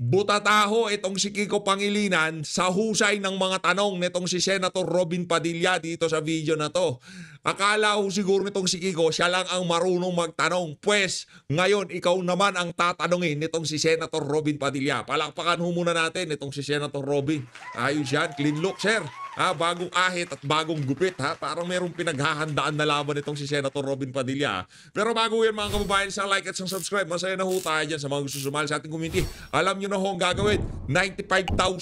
Butataho itong si Kiko Pangilinan sa husay ng mga tanong nitong si Senator Robin Padilla dito sa video na to. Akala ho siguro nitong si Kiko siya lang ang marunong magtanong. Pwes, ngayon ikaw naman ang tatanungin nitong si Senator Robin Padilla. Palakpakan ho muna natin itong si Senator Robin. Ayos yan, clean look sir. Bagong ahit at bagong gupit ha. Parang merong pinaghahandaan na laban itong si Senator Robin Padilla. Pero bago yan mga kababayan, sa like at sa subscribe, masaya na ho tayo dyan sa mga gusto sumali sa ating community. Alam nyo na ho ang gagawin, 958,000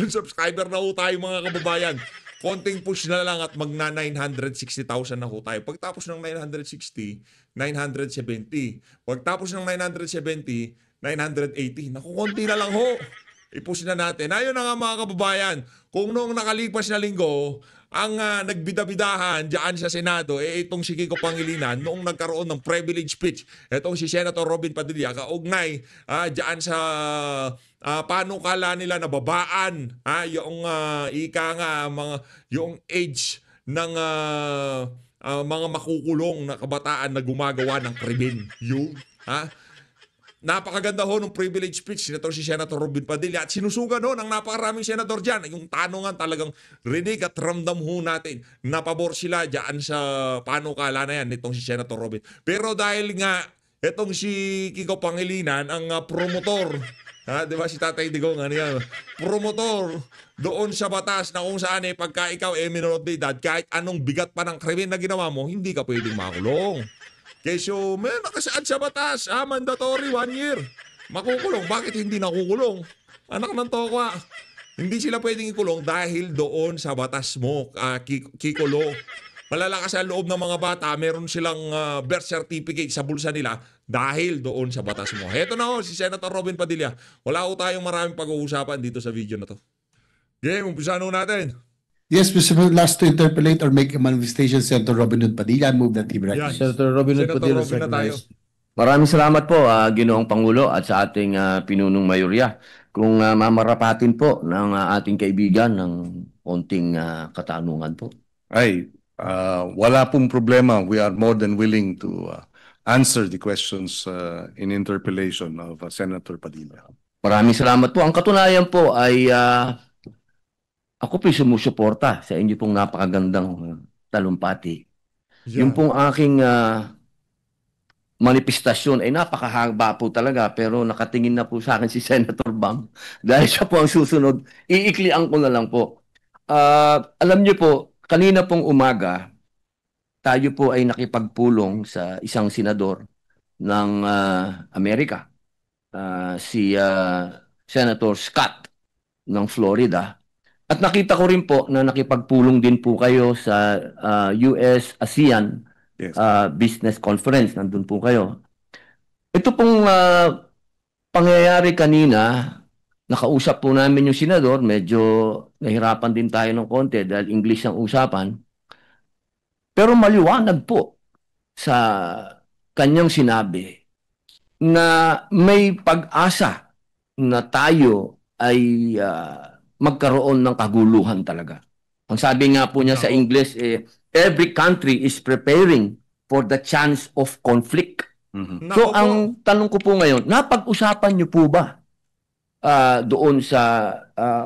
subscriber na ho tayo mga kababayan. Konting push na lang at magna 960,000 na ho tayo. Pagtapos ng 960, 970. Pagtapos ng 970, 980. Naku, konti na lang ho. I-push na natin. Ayun na nga mga kababayan, kung noong nakalipas na linggo, ang nagbidabidahan dyan sa Senado, itong si Kiko Pangilinan, noong nagkaroon ng privilege speech, itong si Senator Robin Padilla, kaugnay dyan sa panukala nila na babaan, yung ika nga, yung age ng mga makukulong na kabataan na gumagawa ng krimen. Yun, napakaganda ho ng privilege speech nito si Senator Robin Padilla at sinusugan ho ng napakaraming senador dyan. Yung tanungan talagang rinig at ramdam ho natin. Napabor sila dyan sa panukala na yan nitong si Senator Robin. Pero dahil nga itong si Kiko Pangilinan ang promotor, di ba si Tatay Digong, ano yan? Promotor doon sa batas na kung saan pagka ikaw minor de edad, kahit anong bigat pa ng krimen na ginawa mo, hindi ka pwedeng makulong. Kesyo, may nakasaad sa batas, mandatory 1 year. Makukulong. Bakit hindi nakukulong? Anak ng tokwa. Hindi sila pwedeng ikulong dahil doon sa batas mo, Kikolo. Malalakas sa loob ng mga bata, meron silang birth certificate sa bulsa nila dahil doon sa batas mo. Heto na ho, si Senator Robin Padilla. Wala ho tayong maraming pag-uusapan dito sa video na to. Game, umpisahan ho natin. Yes, Mr. Last to interpolate or make a manifestation, Senator Robin Hood Padilla. Move that team right. Yan. Senator Robin Hood Padilla, Robin na tayo. Maraming salamat po, Ginoong Pangulo at sa ating pinunong mayorya. Kung mamarapatin po ng ating kaibigan ng konting katanungan po. Ay, wala pong problema. We are more than willing to answer the questions in interpellation of Senator Padilla. Maraming salamat po. Ang katunayan po ay ako po sumusuporta sa inyo pong napakagandang talumpati. Yeah. Yung pong aking manifestasyon ay napakahaba po talaga pero nakatingin na po sa akin si Senator Bam dahil siya po ang susunod. Iiklian ko na lang po. Alam niyo po, kanina pong umaga, tayo po ay nakipagpulong sa isang senador ng Amerika, si Senator Scott ng Florida. At nakita ko rin po na nakipagpulong din po kayo sa US-ASEAN Business Conference. Nandun po kayo. Ito pong pangyayari kanina, nakausap po namin yung senador. Medyo nahirapan din tayo ng konti dahil English ang usapan. Pero maliwanag po sa kanyang sinabi na may pag-asa na tayo ay magkaroon ng kaguluhan talaga. Ang sabi nga po niya sa English, every country is preparing for the chance of conflict. Mm-hmm. So, ang tanong ko po ngayon, napag-usapan niyo po ba doon sa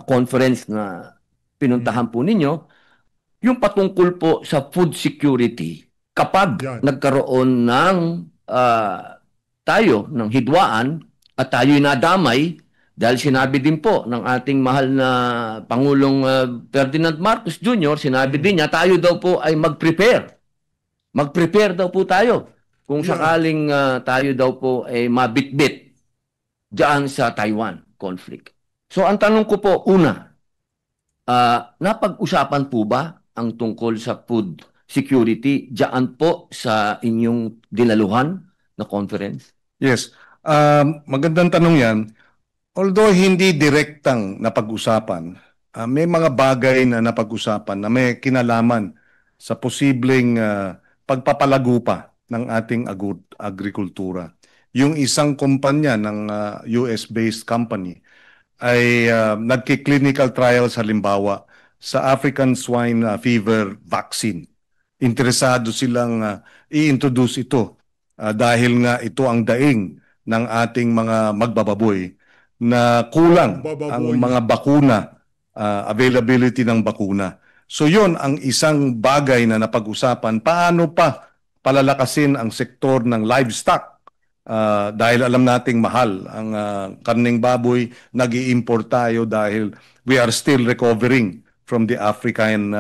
conference na pinuntahan po ninyo, yung patungkol po sa food security kapag nagkaroon ng tayo ng hidwaan at tayo'y nadamay. Dahil sinabi din po ng ating mahal na Pangulong Ferdinand Marcos Jr., sinabi din niya, tayo daw po ay mag-prepare. Mag-prepare daw po tayo kung sakaling tayo daw po ay mabitbit diyan sa Taiwan conflict. So ang tanong ko po, una, napag-usapan po ba ang tungkol sa food security diyan po sa inyong dinaluhan na conference? Yes. Magandang tanong yan. Although hindi direktang napag-usapan, may mga bagay na napag-usapan na may kinalaman sa posibleng pagpapalago pa ng ating agrikultura. Yung isang kumpanya ng US-based company ay nagki-clinical trials halimbawa sa African swine fever vaccine. Interesado silang i-introduce ito dahil nga ito ang daing ng ating mga magbababoy na kulang ang Bababoy. mga bakuna, availability ng bakuna. So yon ang isang bagay na napag-usapan. Paano pa palalakasin ang sektor ng livestock? Dahil alam nating mahal ang karneng baboy, nag-i-import tayo dahil we are still recovering from the African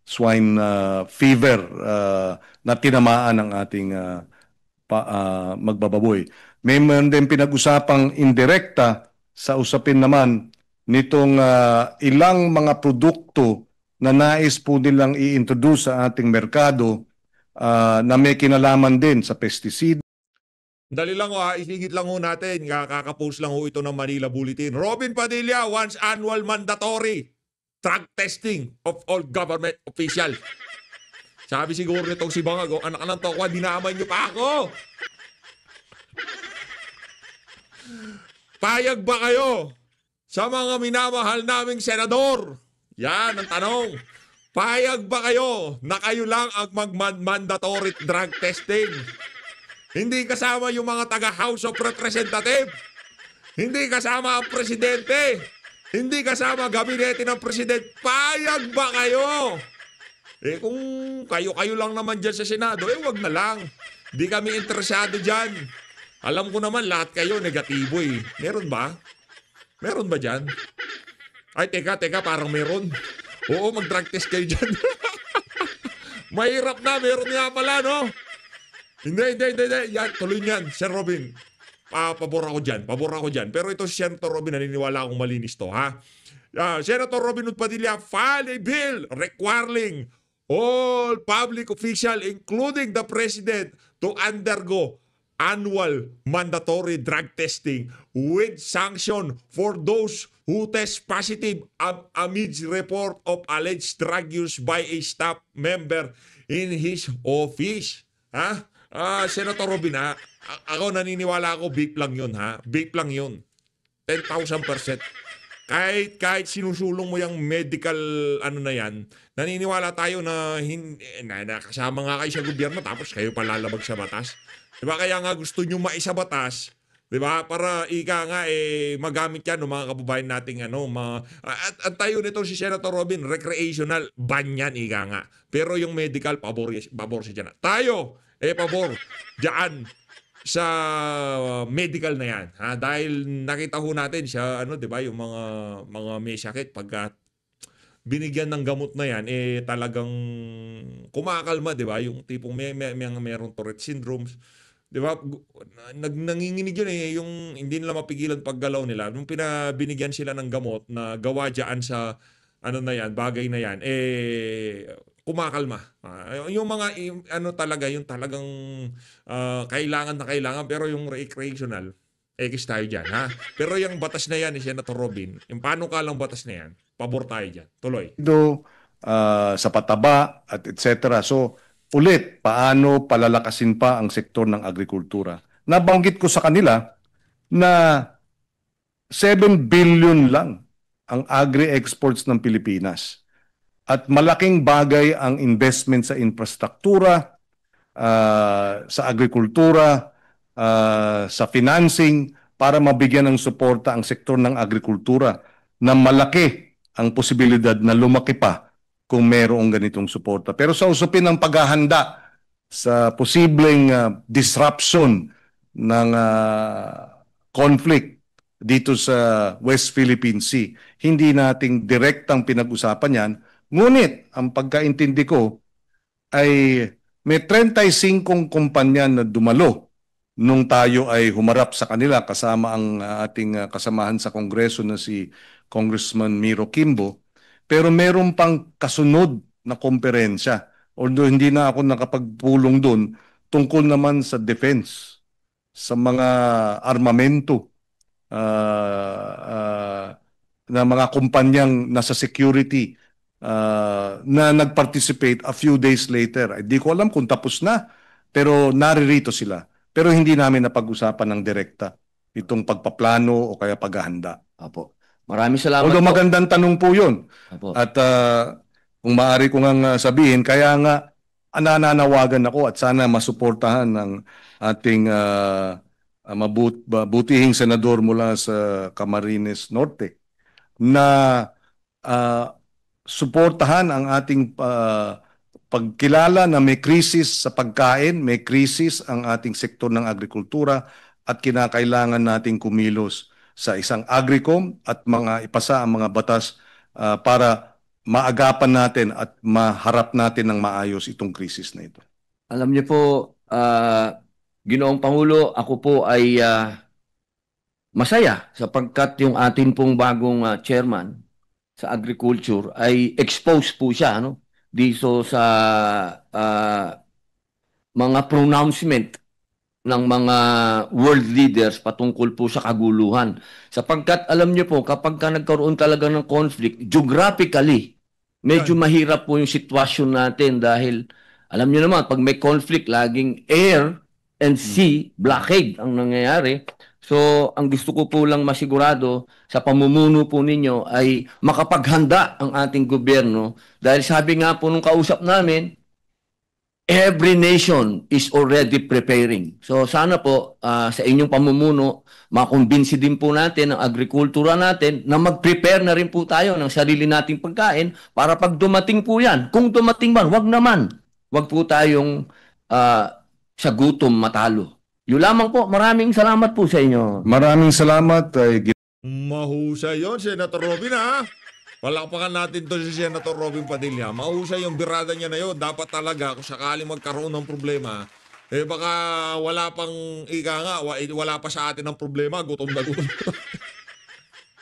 swine fever na tinamaan ng ating magbababoy. May meron din pinag-usapang indirekta sa usapin naman nitong ilang mga produkto na nais po nilang i-introduce sa ating merkado na may kinalaman din sa pesticide. Dali lang isingit lang ho natin. Kakapost lang ho ito ng Manila Bulletin. Robin Padilla wants annual mandatory drug testing of all government officials. Sabi siguro nitong si Bangag, anak ng tokwa, dinamay niyo pa ako. Payag ba kayo sa mga minamahal naming senador? Yan ang tanong. Payag ba kayo na kayo lang ang mag-mandatory drug testing? Hindi kasama yung mga taga-House of Representatives. Hindi kasama ang presidente. Hindi kasama gabinete ng presidente. Payag ba kayo? Kung kayo-kayo lang naman dyan sa Senado, wag na lang. Hindi kami interesado dyan. Alam ko naman lahat kayo negatibo eh. Meron ba? Meron ba dyan? Ay, teka, parang meron. Oo, mag-drug test kayo dyan. Mahirap na, meron nga pala, no? Hindi. Yan, tuloy niyan, Sir Robin. Pabor ako dyan. Pero ito si Senator Robin, naniniwala akong malinis to, ha? Senator Robin Hood Padilla filed a bill requiring all public officials, including the President, to undergo annual mandatory drug testing with sanction for those who test positive amidst report of alleged drug use by a staff member in his office. Ha? Senator Robin, ha? Ako naniniwala ako, vape lang yun, ha? Vape lang yun. 10,000%. Kahit sinusulong mo yung medical na yan, naniniwala tayo na kasama nga kayo sa gobyerno tapos kayo palalabag sa batas. Diba? Kaya nga gusto nyo maisabatas, diba? Para magamit yan ng mga kababayan nating at tayo nito si Senator Robin, recreational ban yan, ika nga. Pero yung medical, pabor siya dyan. Tayo, pabor dyan sa medical na yan, ha? Dahil nakita ho natin siya diba, yung mga may sakit pagka binigyan ng gamot na yan talagang kumakalma, diba? Yung tipong merong Tourette syndromes, diba? Nanginginig yun yung hindi nila mapigilan paggalaw nila. Nung binigyan sila ng gamot na gawa diyan sa na yan, bagay na yan, kumakalma. Yung mga talaga, yung talagang kailangan pero yung recreational, X tayo dyan, ha? Pero yung batas na yan ni Senator Robin, yung panukalang batas na yan, pabor tayo dyan. Tuloy. Sa pataba at etc. So, ulit, paano palalakasin pa ang sektor ng agrikultura? Nabanggit ko sa kanila na 7 billion lang ang agri-exports ng Pilipinas. At malaking bagay ang investment sa infrastruktura, sa agrikultura, sa financing para mabigyan ng suporta ang sektor ng agrikultura na malaki ang posibilidad na lumaki pa kung mayroong ganitong suporta. Pero sa usapin ng paghahanda sa posibleng disruption ng conflict dito sa West Philippine Sea, hindi nating direktang pinag-usapan yan. Ngunit, ang pagkaintindi ko ay may 35 kumpanya na dumalo nung tayo ay humarap sa kanila kasama ang ating kasamahan sa Kongreso na si Congressman Miro Kimbo. Pero meron pang kasunod na komperensya. Although hindi na ako nakapagpulong doon tungkol naman sa defense, sa mga armamento, na mga kumpanyang nasa security na nag-participate a few days later. Hindi ko alam kung tapos na, pero naririto sila. Pero hindi namin napag-usapan ng direkta itong pagpaplano o kaya paghahanda. Apo. Maraming salamat Although po. magandang tanong po yun. Apo. At kung maaari ko nga sabihin, kaya nga nananawagan ako at sana masuportahan ng ating mabutihing senador mula sa Camarines Norte na ah, suportahan ang ating pagkilala na may krisis sa pagkain, may krisis ang ating sektor ng agrikultura at kinakailangan nating kumilos sa isang agricom at ipasa ang mga batas para maagapan natin at maharap natin ng maayos itong krisis na ito. Alam niyo po, Ginoong Pangulo, ako po ay masaya sapagkat yung atin pong bagong chairman sa agriculture ay exposed po siya dito sa mga pronouncement ng mga world leaders patungkol po sa kaguluhan. Sapagkat alam niyo po, kapag ka nagkaroon talaga ng conflict, geographically, medyo mahirap po yung sitwasyon natin dahil alam niyo naman, pag may conflict, laging air and sea blockade ang nangyayari. So, ang gusto ko po lang masigurado sa pamumuno po ninyo ay makapaghanda ang ating gobyerno dahil sabi nga po nung kausap namin, every nation is already preparing. So sana po sa inyong pamumuno, makumbinsi din po natin ang agrikultura natin na mag-prepare na rin po tayo ng sarili nating pagkain para pag dumating po yan. Kung dumating man, wag naman. Wag po tayong sa gutom matalo. Yun lamang po. Maraming salamat po sa inyo. Maraming salamat. Mahusay yun, Senator Robin, ha? Palakpakan natin to si Senator Robin Padilla. Mahusay yung birada niya na yun. Dapat talaga, kung sakali magkaroon ng problema, baka wala pang, wala pa sa atin ng problema, gutom na gutom.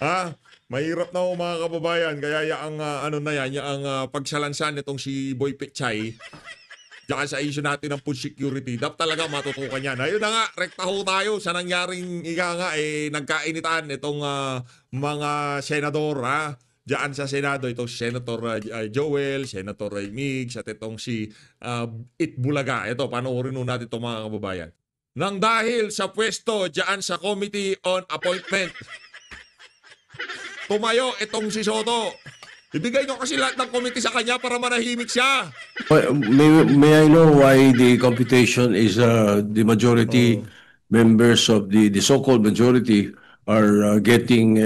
Ha? Mahirap na mga kababayan. Kaya yung pagsalansan nitong si Boy Pechay, diyan sa issue natin ng food security, dapat talaga matutukan yan. Ayun na nga, rekta ho tayo sa nangyaring nagkainitan itong mga senador, ha? Diyan sa Senado, itong Senator Joel, Senator Migs, at itong si Itbulaga. Ito, panoorin nun natin itong mga kababayan. Nang dahil sa pwesto diyan sa Committee on Appointment, tumayo itong si Soto. Ibigay nyo kasi lahat ng committee sa kanya para manahimik siya. May I know why the computation is the majority members of the so-called majority are getting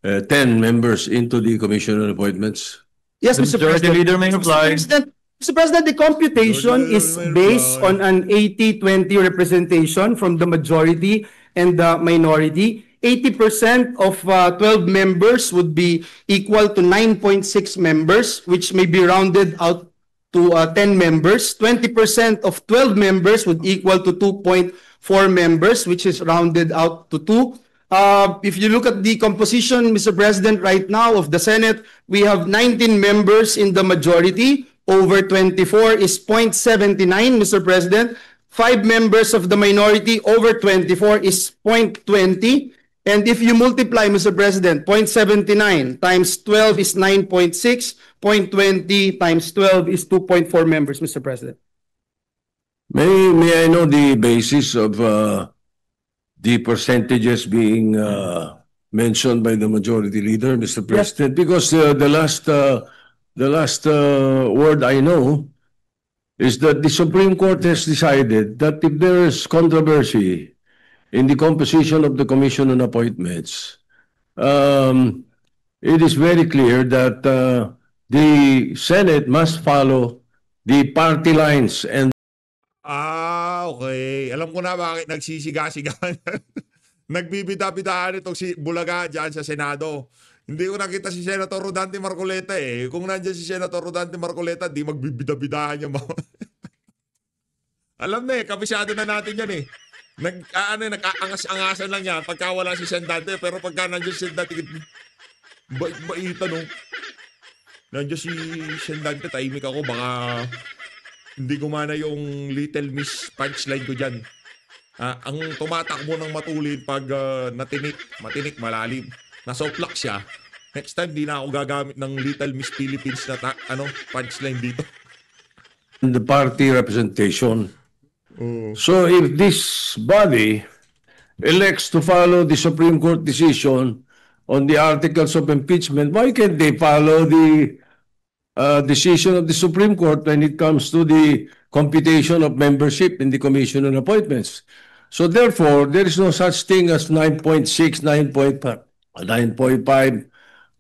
10 members into the commission on appointments? Yes, Mr. President. Leader may reply. Mr. President, the computation is based on an 80-20 representation from the majority and the minority. 80% of 12 members would be equal to 9.6 members, which may be rounded out to 10 members. 20% of 12 members would equal to 2.4 members, which is rounded out to 2. If you look at the composition, Mr. President, right now of the Senate, we have 19 members in the majority. Over 24 is 0.79, Mr. President. 5 members of the minority, over 24 is 0.20. And if you multiply, Mr. President, 0.79 times 12 is 9.6, 0.20 times 12 is 2.4 members, Mr. President. May I know the basis of the percentages being mentioned by the majority leader, Mr. President? Because the last word I know is that the Supreme Court has decided that if there is controversy in the composition of the Commission on Appointments, it is very clear that the Senate must follow the party lines and okay. Alam ko na bakit nagsisiga-sigahan. Nagbibida-bidahan itong si Bulaga dyan sa Senado. Hindi ko nakita si Senator Rodante Marcoleta eh. Kung nandiyan si Senator Rodante Marcoleta, di magbibida-bidahan yung mga... Alam na eh, kabisado na natin yan eh. Nag-aangas-angasan lang yan pagka wala si Sendante, pero pagka nandiyan si Sendante, bait-baitan oh. Nandiyan si Sendante, tahimik ako, baka hindi gumana yung Little Miss punchline ko dyan. Ang tumatakbo ng matulin pag matinik, malalim. Nasoplak siya. Next time, di na ako gagamit ng Little Miss Philippines na punchline dito. the party representation. So if this body elects to follow the Supreme Court decision on the articles of impeachment, why can't they follow the decision of the Supreme Court when it comes to the computation of membership in the Commission on Appointments? So therefore, there is no such thing as 9.6, 9.5, 9.5,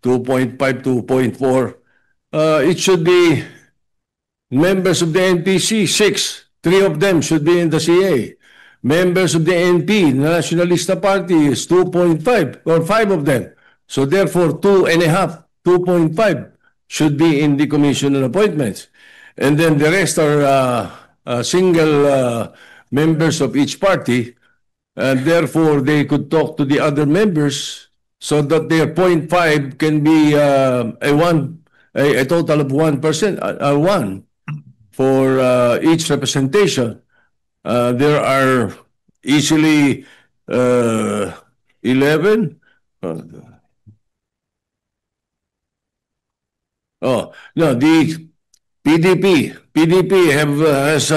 2.5, 2.4. It should be members of the NPC, 6. 3 of them should be in the CA. Members of the NP, Nationalista Party, is 2.5 or 5 of them. So therefore, 2.5, 2.5 should be in the commission on appointments. And then the rest are single members of each party, and therefore they could talk to the other members so that their 0.5 can be a total of 1%, 1 for each representation. There are easily 11. Oh, no, the PDP has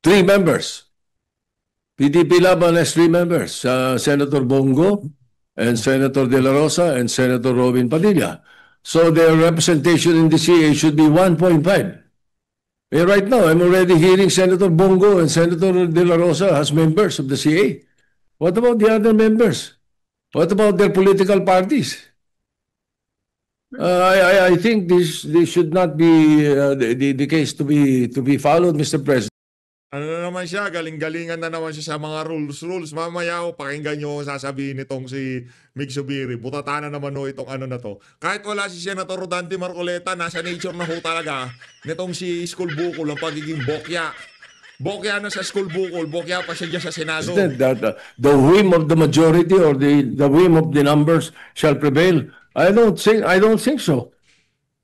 3 members. PDP Laban has 3 members, Senator Bongo and Senator De La Rosa and Senator Robin Padilla. So their representation in the CA should be 1.5. Right now, I'm already hearing Senator Bongo and Senator De La Rosa as members of the CA. What about the other members? What about their political parties? I think this should not be the case to be followed, Mr. President. Ano na naman siya, galing-galingan na naman siya sa mga rules. Mamaya pakinggan nyo sasabihin nitong si Mig Zubiri. Butata na naman itong ano na to. Kahit wala si Senator Rodante Marcoleta, nasa nature na talaga nitong si School Bukol ang pagiging bokya. Bokya na sa School Bukol, bokya pa siya dyan sa Senado. The whim of the majority or the whim of the numbers shall prevail. I don't think so.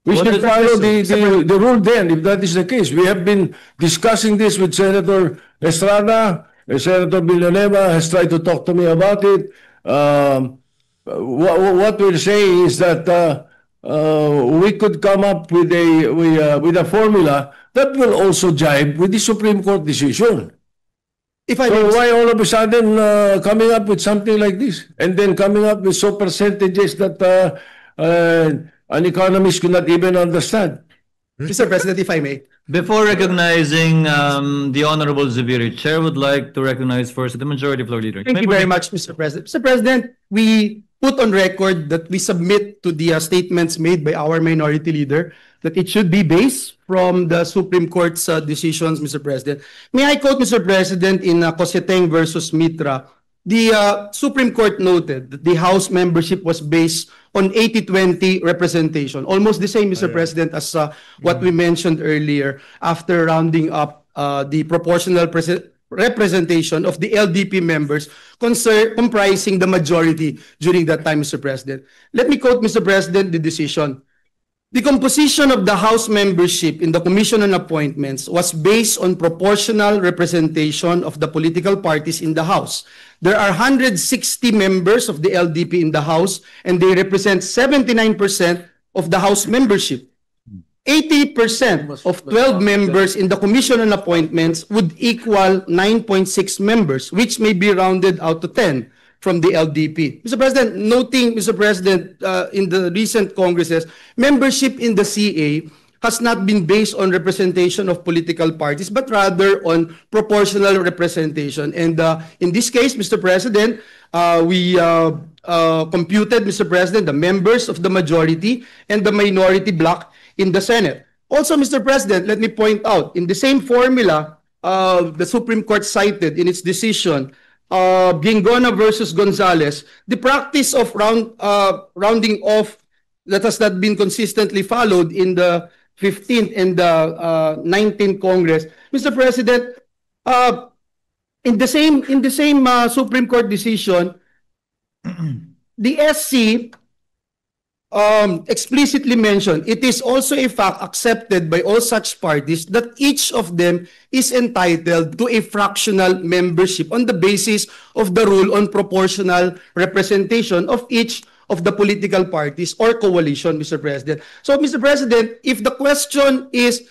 We should follow the rule then, if that is the case. We have been discussing this with Senator Estrada. Senator Villanueva has tried to talk to me about it. What we're saying is that we could come up with a formula that will also jibe with the Supreme Court decision. Why all of a sudden coming up with something like this? And then coming up with so percentages that an economist could not even understand. Mr. President, if I may. Before recognizing the Honorable Zubiri, Chair would like to recognize first the Majority Floor Leader. Thank you very much, Mr. President. Mr. President, we put on record that we submit to the statements made by our Minority Leader that it should be based from the Supreme Court's decisions, Mr. President. May I quote, Mr. President, in Coseteng versus Mitra, the Supreme Court noted that the House membership was based on 80-20 representation. Almost the same, Mr. President, as what we mentioned earlier after rounding up the proportional representation of the LDP members comprising the majority during that time, Mr. President. Let me quote, Mr. President, the decision. The composition of the House membership in the Commission on Appointments was based on proportional representation of the political parties in the House. There are 160 members of the LDP in the House, and they represent 79% of the House membership. 80% of 12 members in the Commission on Appointments would equal 9.6 members, which may be rounded out to 10. From the LDP. Mr. President, noting, Mr. President, in the recent Congresses, membership in the CA has not been based on representation of political parties, but rather on proportional representation. And in this case, Mr. President, we computed, Mr. President, the members of the majority and the minority bloc in the Senate. Also, Mr. President, let me point out, in the same formula the Supreme Court cited in its decision, Gingona versus Gonzales, the practice of rounding off that has not been consistently followed in the 15th and the 19th Congress. Mr. President, in the same Supreme Court decision, the SC explicitly mentioned, it is also a fact accepted by all such parties that each of them is entitled to a fractional membership on the basis of the rule on proportional representation of each of the political parties or coalition, Mr. President. So, Mr. President, if the question is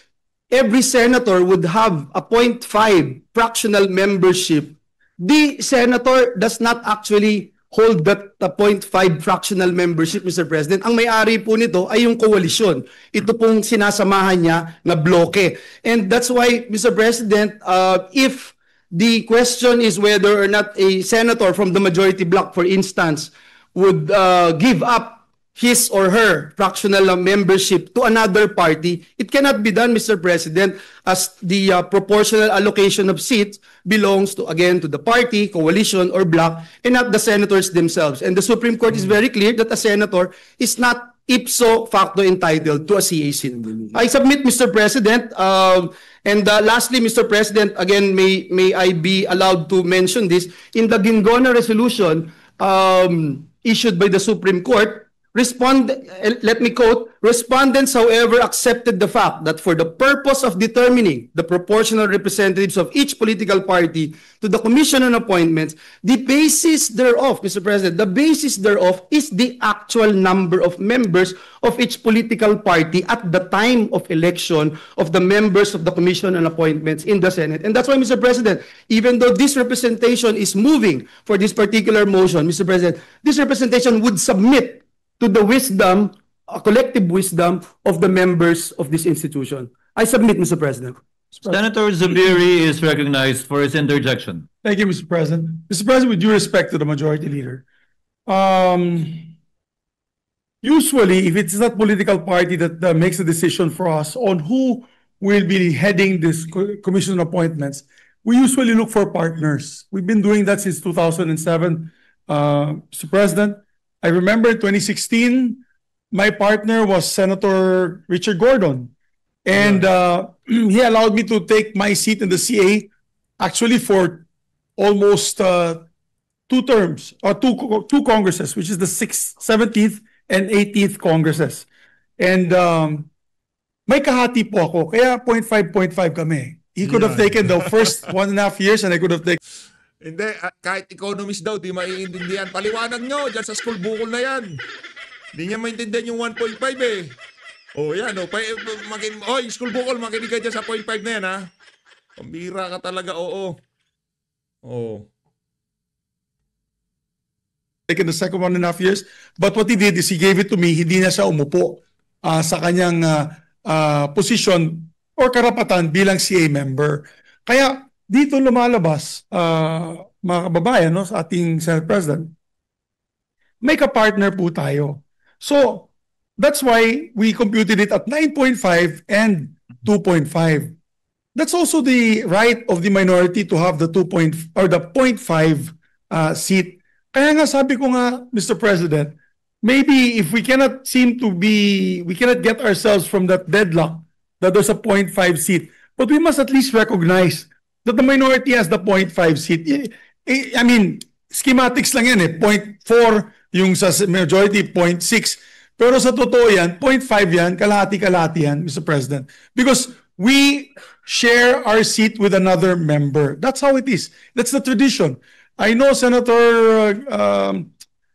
every senator would have a 0.5 fractional membership, the senator does not actually hold that 0.5 fractional membership, Mr. President. Ang may-ari po nito ay yung koalisyon. Ito pong sinasamahan niya na bloke. And that's why, Mr. President, if the question is whether or not a senator from the majority bloc, for instance, would give up his or her fractional membership to another party, it cannot be done, Mr. President, as the proportional allocation of seats belongs to, again, to the party, coalition, or bloc, and not the senators themselves. And the Supreme Court is very clear that a senator is not ipso facto entitled to a CA seat. I submit, Mr. President, and lastly, Mr. President, again, may I be allowed to mention this, in the Gingona resolution issued by the Supreme Court, let me quote, respondents, however, accepted the fact that for the purpose of determining the proportional representatives of each political party to the Commission on Appointments, the basis thereof, Mr. President, the basis thereof is the actual number of members of each political party at the time of election of the members of the Commission on Appointments in the Senate. And that's why, Mr. President, even though this representation is moving for this particular motion, Mr. President, this representation would submit to the wisdom, collective wisdom of the members of this institution. I submit, Mr. President. Senator Zubiri is recognized for his interjection. Thank you, Mr. President. Mr. President, with due respect to the majority leader, usually, if it's not political party that makes a decision for us on who will be heading this commission appointments, we usually look for partners. We've been doing that since 2007, Mr. President. I remember in 2016, my partner was Senator Richard Gordon. And he allowed me to take my seat in the CA actually for almost 2 terms, or two Congresses, which is the 6th, 17th, and 18th Congresses. And may kahati po ako, kaya 0.5 kami. He could have taken the first 1.5 years and I could have taken... Hindi, kahit economist daw, di maiintindihan. Paliwanag nyo, dyan sa school bukol na yan. Hindi niya maintindihan yung 1.5 eh. O yan, o. Oy, school bukol, makinig ka dyan sa 0.5 na yan, ha? Pambira ka talaga, oo. Oo. Taken the second 1.5 years. But what he did is he gave it to me, hindi na siya umupo sa kanyang position or karapatan bilang CA member. Kaya, dito lumalabas, mga kababayan, no, sa ating Senate President, may kapartner po tayo. So, that's why we computed it at 9.5 and 2.5. That's also the right of the minority to have the 0.5 seat. Kaya nga sabi ko nga, Mr. President, maybe if we cannot get ourselves from that deadlock that there's a 0.5 seat, but we must at least recognize that the minority has the 0.5 seat. I mean, schematics lang yan eh. 0.4 yung sa majority, 0.6. Pero sa totoo yan, 0.5 yan, kalahati-kalahati yan, Mr. President. Because we share our seat with another member. That's how it is. That's the tradition. I know Senator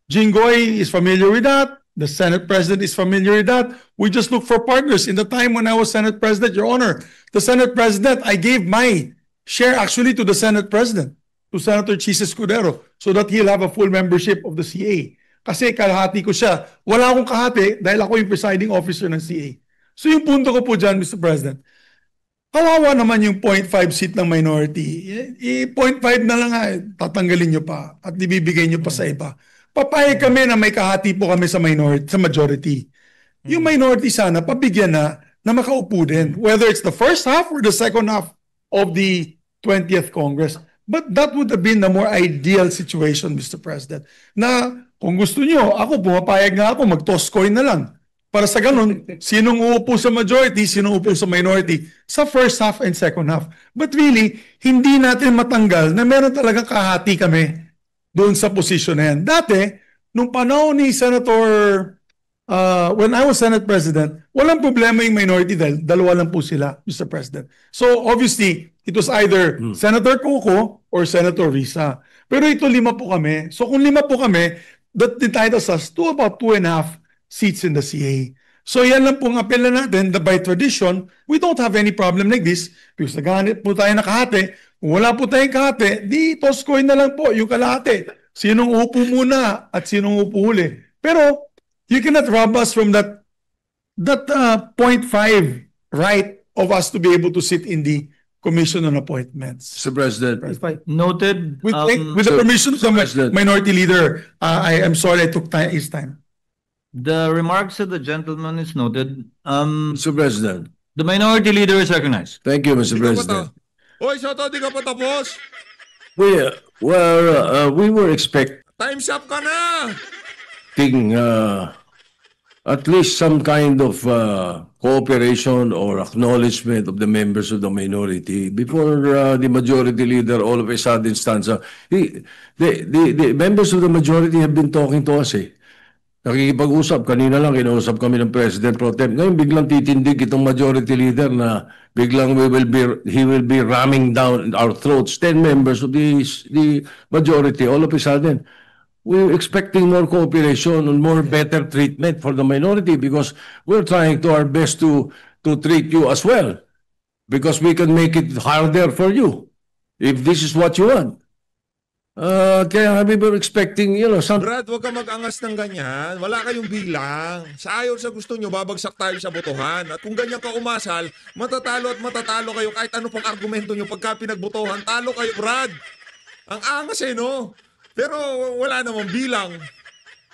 Jinggoy is familiar with that. The Senate President is familiar with that. We just look for partners. In the time when I was Senate President, Your Honor, the Senate President, I gave my share actually to the Senate President, to Senator Chis Escudero, so that he'll have a full membership of the CA. Kasi kalahati ko siya. Wala akong kahati dahil ako yung presiding officer ng CA. So yung punto ko po dyan, Mr. President, kawawa naman yung 0.5 seat ng minority. 0.5 na lang nga, tatanggalin nyo pa at ibibigay nyo pa sa iba. Papayag kami na may kahati po kami sa majority. Yung minority sana, pabigyan na makaupo din. Whether it's the first half or the second half of the 20th Congress. But that would have been the more ideal situation, Mr. President. Na kung gusto nyo, ako pumapayag nga ako, mag-toss coin na lang. Para sa ganun, sinong uupo sa majority, sinong uupo sa minority sa first half and second half. But really, hindi natin matanggal na meron talaga kahati kami doon sa posisyon na yan. Dati, nung panahon ni Senator, when I was Senate President, walang problema yung minority dahil dalawa lang po sila, Mr. President. So obviously, it was either Senator Coco or Senator Risa. Pero ito 5 po kami. So kung 5 po kami, that entitles us to about 2.5 seats in the CA. So yan lang po ang apela natin, that by tradition, we don't have any problem like this because naghahanap po tayo na kahati. Kung wala po tayong kahati, di toss coin na lang po yung kalahati. sinong upo muna at sinong upo huli. Pero you cannot rob us from that 0.5 right of us to be able to sit in the Commission on Appointments. Mr. President. Noted. With the permission of the President. minority leader, I am sorry I took his time. The remarks of the gentleman is noted. Mr. President. The minority leader is recognized. Thank you, Mr. Di ka pa President. Oy, Soto, di ka pa tapos. We were expecting Time's up ka na. at least some kind of cooperation or acknowledgement of the members of the minority before the majority leader all of a sudden stands up. The members of the majority have been talking to us eh. Nakikipag-usap. Kanina lang, kinausap kami ng President Pro Tem. Ngayon, biglang titindig itong majority leader na biglang he will be ramming down our throats. 10 members of the majority, all of a sudden. We're expecting more cooperation and more better treatment for the minority because we're trying to our best to treat you as well. Because we can make it harder for you if this is what you want. Kaya we were expecting, some... Brad, huwag ka mag-angas ng ganyan. Wala kayong bilang. Sa ayaw sa gusto nyo, babagsak tayo sa botohan. At kung ganyan ka umasal, matatalo at matatalo kayo kahit ano pang argumento nyo. Pagka pinagbotohan, talo kayo, Brad. Ang angas no? Pero wala namang bilang.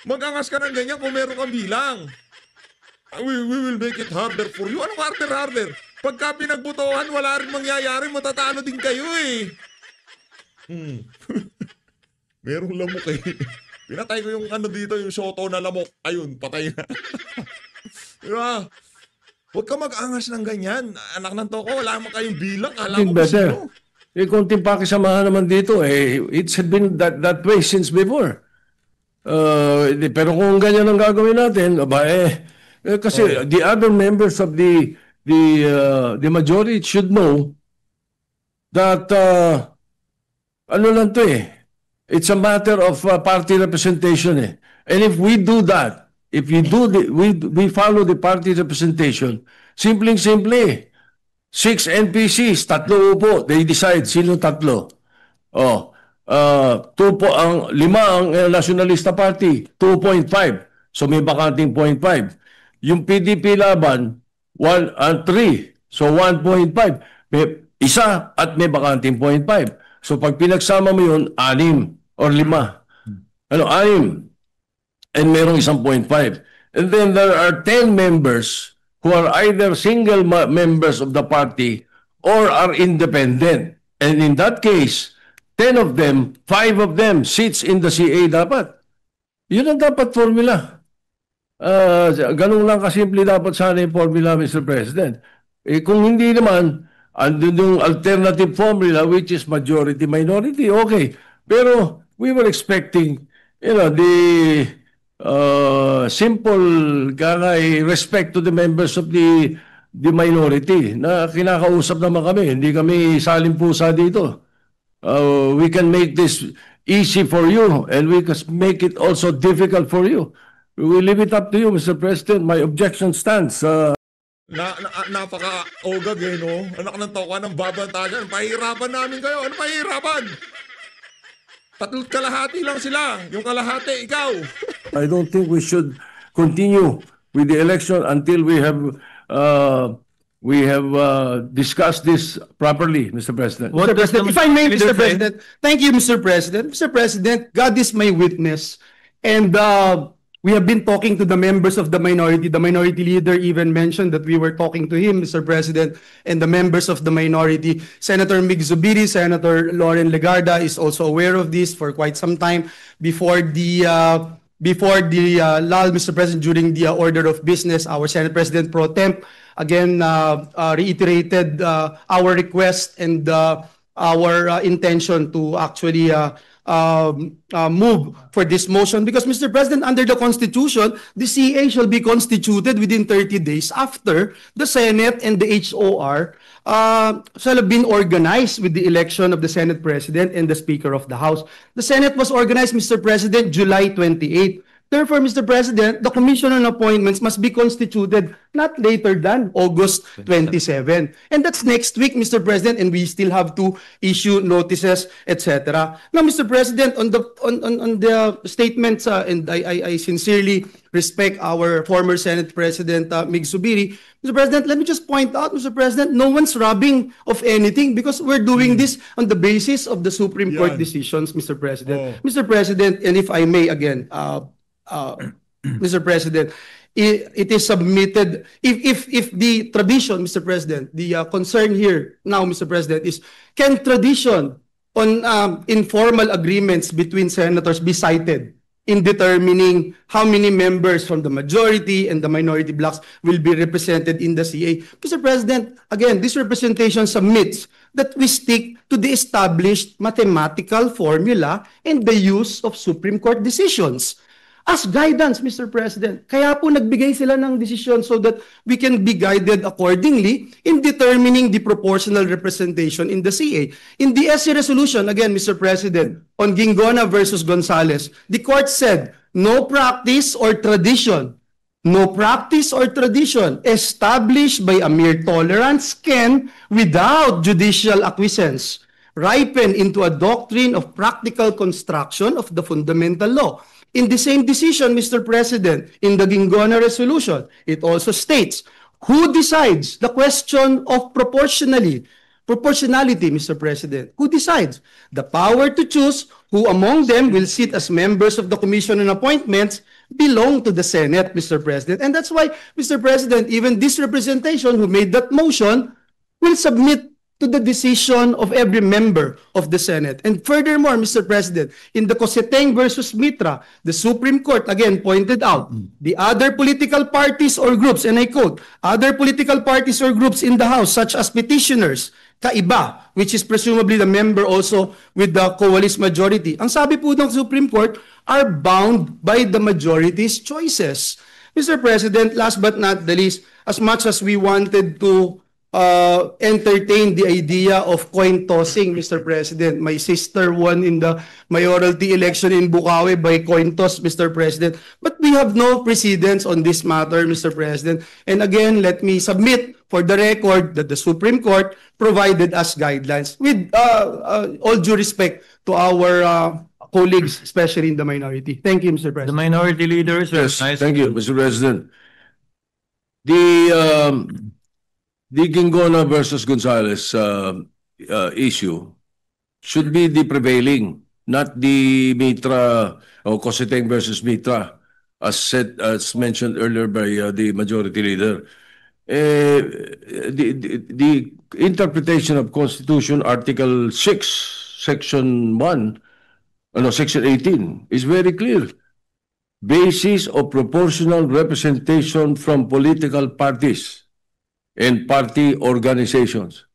Mag-angas ka ng ganyan kung meron kang bilang. We will make it harder for you. Anong harder? Pagka pinagbotohan, wala rin mangyayari. Matatalo din kayo Merong lamok Pinatay ko yung dito, yung Soto na lamok. Ayun, patay na. Diba? Huwag ka mag-angas ng ganyan. Anak ng toko, wala mo kayong bilang. Alam mo better. Konting pakisamahan naman dito. It's been that way since before. Pero kung ganyan ang gagawin natin, kasi the other members of the majority should know that ano lang to it's a matter of party representation And if we do that, if we follow the party representation, simple 6 NPCs, 3 upo, they decide sino 3. 2 po ang 5 ang Nationalista Party, 2.5. So may bakanting 0.5. Yung PDP laban 1 and 3. So 1.5. May isa at may bakanting 0.5. So pag pinagsama mo yun, 6 or 5. 6. And merong 1.5. And then there are 10 members who are either single members of the party or are independent. And in that case, 10 of them, 5 of them sits in the CA dapat. Yun ang dapat formula. Ganun lang kasimple dapat sana yung formula, Mr. President. Kung hindi naman, andun yung alternative formula which is majority-minority, okay. Pero we were expecting, the simple respect to the members of the minority na kinakausap naman kami. Hindi kami salimpusa dito. We can make this easy for you and we can make it also difficult for you. We will leave it up to you, Mr. President. My objection stands. Napaka-ogag no? Anak ng toka ng babantagan. Pahirapan namin kayo. Ano pahirapan? 3 kalahati lang sila. Yung kalahati, ikaw. I don't think we should continue with the election until we have discussed this properly, Mr. President. Mr. President, if I may, Mr. President, thank you, Mr. President. Mr. President, God is my witness. And we have been talking to the members of the minority. The minority leader even mentioned that we were talking to him, Mr. President, and the members of the minority. Senator Mig Zubiri, Senator Lauren Legarda is also aware of this for quite some time before the LAL, Mr. President, during the order of business. Our Senate President Pro Temp again reiterated our request and our intention to actually move for this motion because, Mr. President, under the Constitution, the CA shall be constituted within 30 days after the Senate and the HOR shall have been organized with the election of the Senate President and the Speaker of the House. The Senate was organized, Mr. President, July 28. Therefore, Mr. President, the Commission on Appointments must be constituted not later than August 27. And that's next week, Mr. President, and we still have to issue notices, etc. Now, Mr. President, on the statements, and I sincerely respect our former Senate President, Mig Subiri. Mr. President, let me just point out, Mr. President, no one's robbing of anything because we're doing this on the basis of the Supreme Court decisions, Mr. President. Mr. President, and if I may again, Mr. President, it is submitted, if the tradition, Mr. President, the concern here now, Mr. President, is can tradition on informal agreements between senators be cited in determining how many members from the majority and the minority blocks will be represented in the CA. Mr. President, again, this representation submits that we stick to the established mathematical formula and the use of Supreme Court decisions as guidance, Mr. President. Kaya po nagbigay sila ng decision so that we can be guided accordingly in determining the proportional representation in the CA. In the SC resolution, again, Mr. President, on Gingona versus Gonzales, the court said, no practice or tradition established by a mere tolerance can, without judicial acquiescence, ripen into a doctrine of practical construction of the fundamental law. In the same decision, Mr. President, in the Gingona resolution, it also states, who decides the question of proportionality, Mr. President? Who decides? The power to choose who among them will sit as members of the Commission on Appointments belong to the Senate, Mr. President. And that's why, Mr. President, even this representation who made that motion will submit to the decision of every member of the Senate. And furthermore, Mr. President, in the Coseteng versus Mitra, the Supreme Court again pointed out the other political parties or groups, and I quote, other political parties or groups in the House, such as petitioners, kaiba, which is presumably the member also with the coalition majority. Ang sabi po ng Supreme Court, are bound by the majority's choices. Mr. President, last but not the least, as much as we wanted to entertain the idea of coin tossing, Mr. President. My sister won in the mayoralty election in Bukawi by coin toss, Mr. President. But we have no precedents on this matter, Mr. President. And again, let me submit for the record that the Supreme Court provided us guidelines with all due respect to our colleagues, especially in the minority. Thank you, Mr. The President. minority leaders. Yes, Nice. thank you, Mr. President. The Gingona versus Gonzales issue should be the prevailing, not the Mitra or Coseteng versus Mitra, as mentioned earlier by the majority leader. The interpretation of Constitution Article 6, Section 1, Section 18 is very clear. Basis of proportional representation from political parties and party organizations.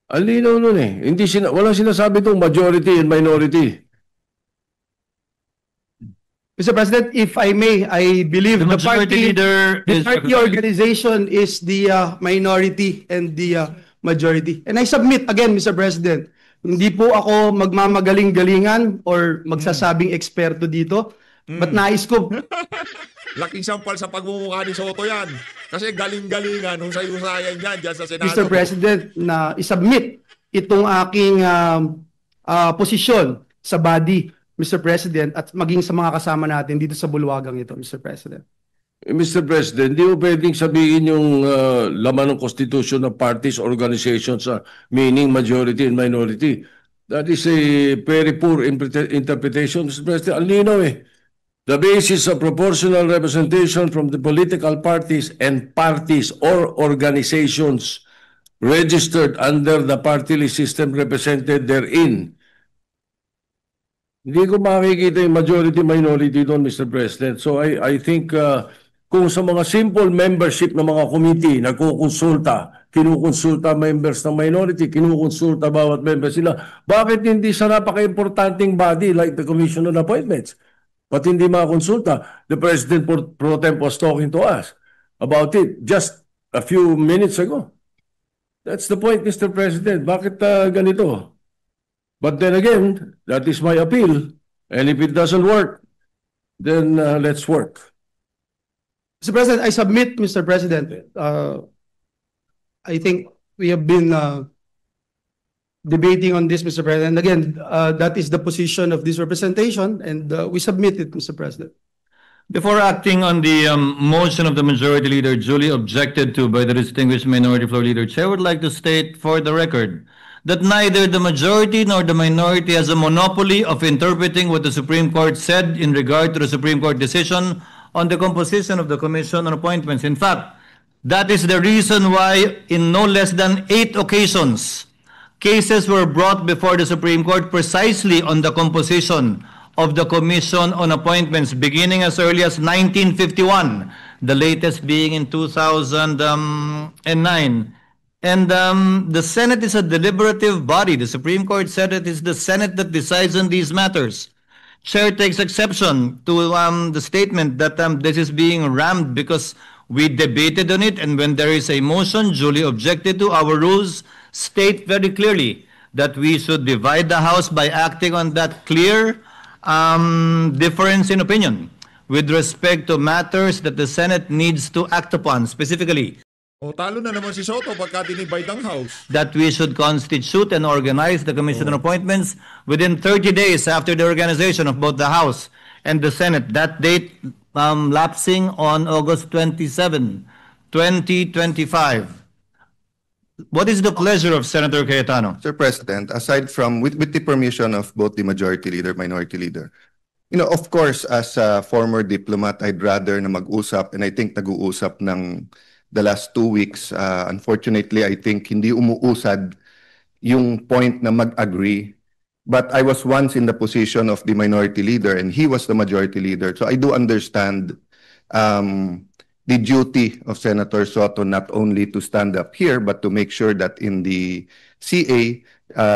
Ang linaw nun eh. Walang sinasabi itong majority and minority. Mr. President, if I may, I believe The majority leader the is party organization is the minority and the majority. And I submit again, Mr. President, hindi po ako magmamagaling-galingan or magsasabing eksperto dito, but nais ko Laking sampal sa pagmumukha ni Soto yan. Kasi galing-galingan, husay-husayan yan dyan sa Senado. Mr. President, na isubmit itong aking posisyon sa body, Mr. President, at maging sa mga kasama natin dito sa bulwagang ito, Mr. President. Mr. President, di mo pwedeng sabihin yung laman ng Constitution ng parties, organizations, meaning majority and minority. That is a very poor interpretation, Mr. President. Ang linaw eh. The basis of proportional representation from the political parties and parties or organizations registered under the party list system represented therein. Hindi ko makikita yung majority-minority doon, Mr. President. So I think kung sa mga simple membership ng mga committee, kinukonsulta members ng minority, kinukonsulta bawat member sila, bakit hindi sa napaka-importanting body like the Commission on Appointments? But hindi makakonsulta. The President pro tem was talking to us about it just a few minutes ago. That's the point, Mr. President. Bakit ganito? But then again, that is my appeal. And if it doesn't work, then let's work. Mr. President, I submit, Mr. President, I think we have been debating on this, Mr. President. Again, that is the position of this representation, and we submit it, Mr. President. Before acting on the motion of the majority leader duly objected to by the distinguished minority floor leader, Chair would like to state for the record that neither the majority nor the minority has a monopoly of interpreting what the Supreme Court said in regard to the Supreme Court decision on the composition of the Commission on Appointments. In fact, that is the reason why in no less than 8 occasions, cases were brought before the Supreme Court precisely on the composition of the Commission on Appointments, beginning as early as 1951, the latest being in 2009. And the Senate is a deliberative body. The Supreme Court said it is the Senate that decides on these matters. Chair takes exception to the statement that this is being rammed because we debated on it, and when there is a motion duly objected to, our rules state very clearly that we should divide the House by acting on that clear difference in opinion with respect to matters that the Senate needs to act upon, specifically O talo na naman si Soto pagka dinivide ang House. that we should constitute and organize the Commission on Appointments within 30 days after the organization of both the House and the Senate. That date lapsing on August 27, 2025. What is the pleasure of Senator Cayetano? Sir President, aside from, with the permission of both the majority leader, minority leader, of course, as a former diplomat, I'd rather na mag-usap, and I think nag-uusap ng the last 2 weeks. Unfortunately, I think hindi umuusad yung point na mag-agree. But I was once in the position of the minority leader, and he was the majority leader. So I do understand the duty of Senator Soto not only to stand up here, but to make sure that in the CA,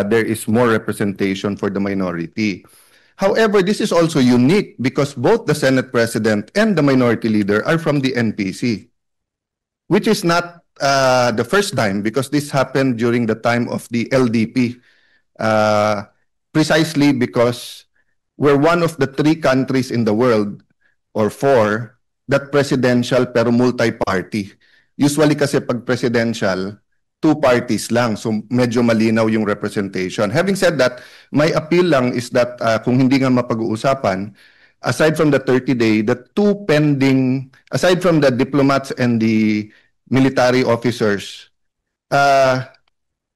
there is more representation for the minority. However, this is also unique because both the Senate President and the minority leader are from the NPC, which is not the first time because this happened during the time of the LDP, precisely because we're one of the 3 countries in the world, or 4, that presidential pero multi-party. Usually kasi pag presidential, 2 parties lang. So medyo malinaw yung representation. Having said that, my appeal lang is that kung hindi nga mapag-uusapan, aside from the 30-day, the 2 pending, aside from the diplomats and the military officers,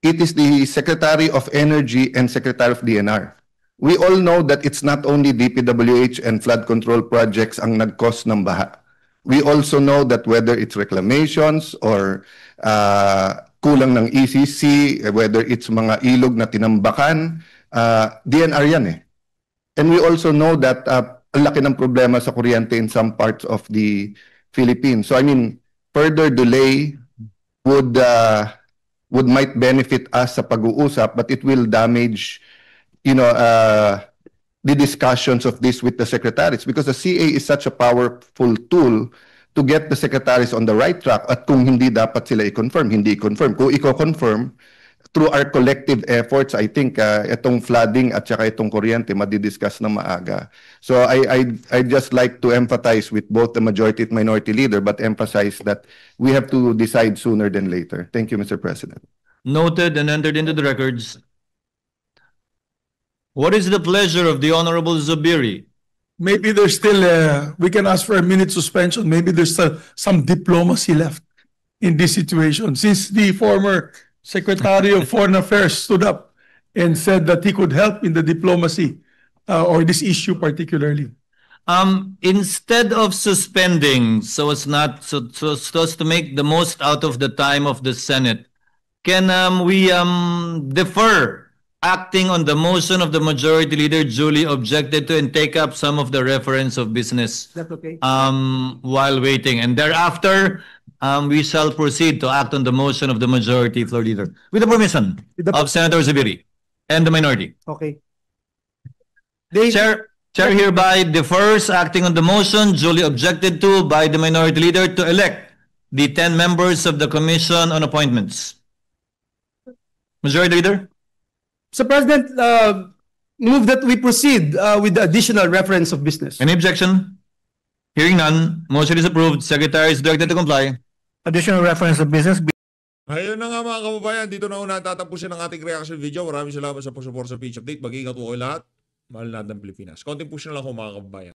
it is the Secretary of Energy and Secretary of DNR. We all know that it's not only DPWH and flood control projects ang nag-cause ng baha. We also know that whether it's reclamations or kulang ng ECC, whether it's mga ilog na tinambakan, DNR yan eh. And we also know that ang laki ng problema sa kuryente in some parts of the Philippines. So I mean, further delay might benefit us sa pag-uusap, but it will damage the discussions of this with the secretaries because the CA is such a powerful tool to get the secretaries on the right track at kung hindi dapat sila i-confirm, hindi i-confirm. Kung i-confirm, through our collective efforts, I think itong flooding at saka itong kuryente madidiscuss na maaga. So I just like to empathize with both the majority and minority leader but emphasize that we have to decide sooner than later. Thank you, Mr. President. Noted and entered into the records. What is the pleasure of the Honorable Zubiri? Maybe there's still, we can ask for a minute suspension. Maybe there's still some diplomacy left in this situation. Since the former Secretary of Foreign Affairs stood up and said that he could help in the diplomacy or this issue particularly. Instead of suspending so as to make the most out of the time of the Senate, can we defer acting on the motion of the majority leader duly objected to and take up some of the reference of business That's okay. while waiting, and thereafter we shall proceed to act on the motion of the majority floor leader with the permission of Senator Zubiri and the minority. Okay. Chair hereby defers acting on the motion duly objected to by the minority leader to elect the 10 members of the Commission on Appointments. Majority leader? Mr. President, move that we proceed with the additional reference of business. Any objection? Hearing none, motion is approved. Secretary is directed to comply. Additional reference of business. Ayun na nga mga kababayan, dito na una tatapusin ang ating reaction video. Maraming salamat sa pag-support sa Pitch Update. Mag-ingat po kayo lahat. Mahal natin ang Pilipinas. Konting push na lang ako mga kababayan.